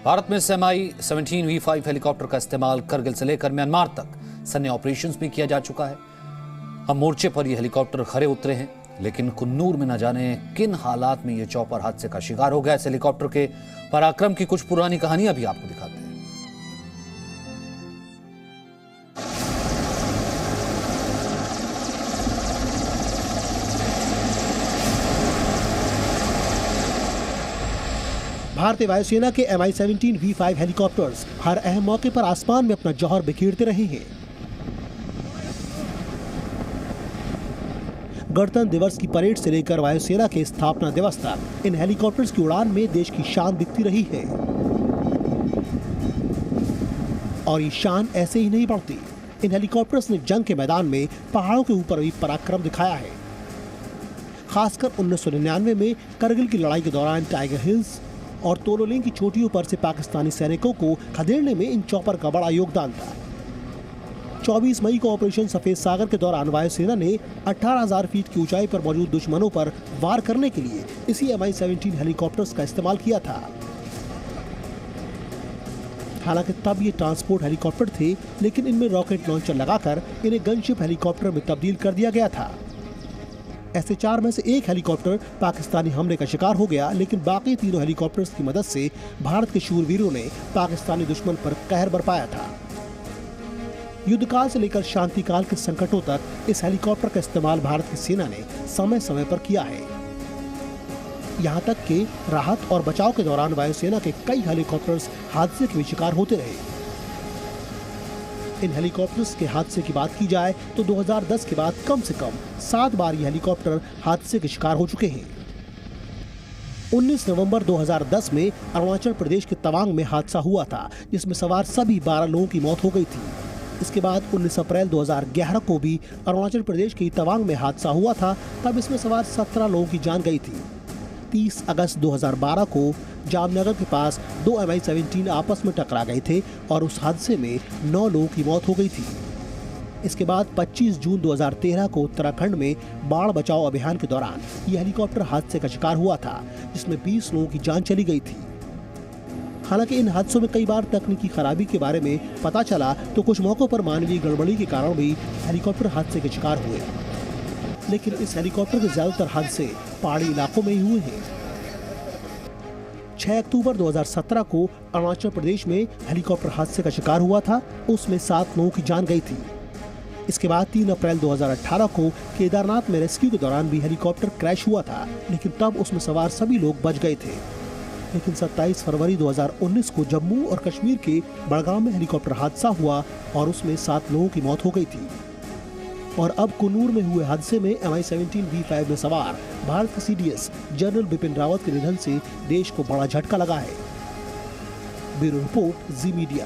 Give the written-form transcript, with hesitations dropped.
भारत में MI-17 V5 helicopter का इस्तेमाल करगिल से लेकर म्यांमार तक सैन्य ऑपरेशंस में किया जा चुका है। हम मोर्चे पर ये हेलीकॉप्टर खरे उतरे हैं, लेकिन कुन्नूर में न जाने किन हालात में ये चॉपर हादसे का शिकार हो गया। इस हेलीकॉप्टर के पराक्रम की कुछ पुरानी कहानियां भी आपको दिखाते हैं। भारतीय वायुसेना के MI-17 V5 हेलीकॉप्टर्स हर अहम मौके पर आसमान में अपना जौहर बिखेरते रहे हैं। गणतंत्र दिवस की परेड से लेकर वायुसेना के स्थापना दिवस तक इन हेलीकॉप्टर्स की उड़ान में देश की शान दिखती रही है और ये शान ऐसे ही नहीं बढ़ती। इन हेलीकॉप्टर्स ने जंग के मैदान में पहाड़ों के ऊपर भी पराक्रम दिखाया है। खासकर 1999 में करगिल की लड़ाई के दौरान टाइगर हिल्स और तोलोलिंग की चोटियों पर से पाकिस्तानी सैनिकों को खदेड़ने में इन चॉपर का बड़ा योगदान था। 24 मई को ऑपरेशन सफेद सागर के दौरान वायुसेना ने 18,000 फीट की ऊंचाई पर मौजूद दुश्मनों पर वार करने के लिए इसी MI-17 हेलीकॉप्टर्स का इस्तेमाल किया था। हालांकि तब ये ट्रांसपोर्ट हेलीकॉप्टर थे, लेकिन इनमें रॉकेट लॉन्चर लगाकर इन्हें गनशिप हेलीकॉप्टर में तब्दील कर दिया गया था। ऐसे 4 में से एक हेलीकॉप्टर पाकिस्तानी हमले का शिकार हो गया, लेकिन बाकी तीनों हेलीकॉप्टर्स की मदद से भारत के शूरवीरों ने पाकिस्तानी दुश्मन पर कहर बरपाया था। युद्धकाल से लेकर शांति काल के संकटों तक इस हेलीकॉप्टर का इस्तेमाल भारत की सेना ने समय समय पर किया है। यहाँ तक कि राहत और बचाव के दौरान वायुसेना के कई हेलीकॉप्टर्स हादसे के भी शिकार होते रहे। इन हेलीकॉप्टर्स के हादसे की बात की जाए तो 2010 के बाद कम से कम 7 बार ये हेलीकॉप्टर हादसे के शिकार हो चुके हैं। 19 नवंबर 2010 में अरुणाचल प्रदेश के तवांग में हादसा हुआ था, जिसमें सवार सभी 12 लोगों की मौत हो गई थी। इसके बाद 19 अप्रैल 2011 को भी अरुणाचल प्रदेश के तवांग में हादसा हुआ था, तब इसमें सवार 17 लोगों की जान गई थी। 30 अगस्त 2012 को जामनगर के पास 2 MI-17 आपस में टकरा गए थे और उस हादसे में 9 लोगों की मौत हो गई थी। इसके बाद 25 जून 2013 को उत्तराखंड में बाढ़ बचाव अभियान के दौरान यह हेलीकॉप्टर हादसे का शिकार हुआ था, जिसमें 20 लोगों की जान चली गई थी। हालांकि इन हादसों में कई बार तकनीकी खराबी के बारे में पता चला, तो कुछ मौकों पर मानवीय गड़बड़ी के कारण भी हेलीकॉप्टर हादसे के शिकार हुए, लेकिन इस हेलीकॉप्टर के ज्यादातर हादसे पहाड़ी इलाकों में ही हुए हैं। 6 अक्टूबर 2017 को अरुणाचल प्रदेश में हेलीकॉप्टर हादसे का शिकार हुआ था, उसमें 7 लोगों की जान गई थी। इसके बाद 3 अप्रैल 2018 को केदारनाथ में रेस्क्यू के दौरान भी हेलीकॉप्टर क्रैश हुआ था, लेकिन तब उसमें सवार सभी लोग बच गए थे। लेकिन 27 फरवरी 2019 को जम्मू और कश्मीर के बड़गाम में हेलीकॉप्टर हादसा हुआ और उसमें 7 लोगों की मौत हो गई थी। और अब कुन्नूर में हुए हादसे में MI-17 V5 में सवार भारत के CDS जनरल बिपिन रावत के निधन से देश को बड़ा झटका लगा है। ब्यूरो रिपोर्ट, जी मीडिया।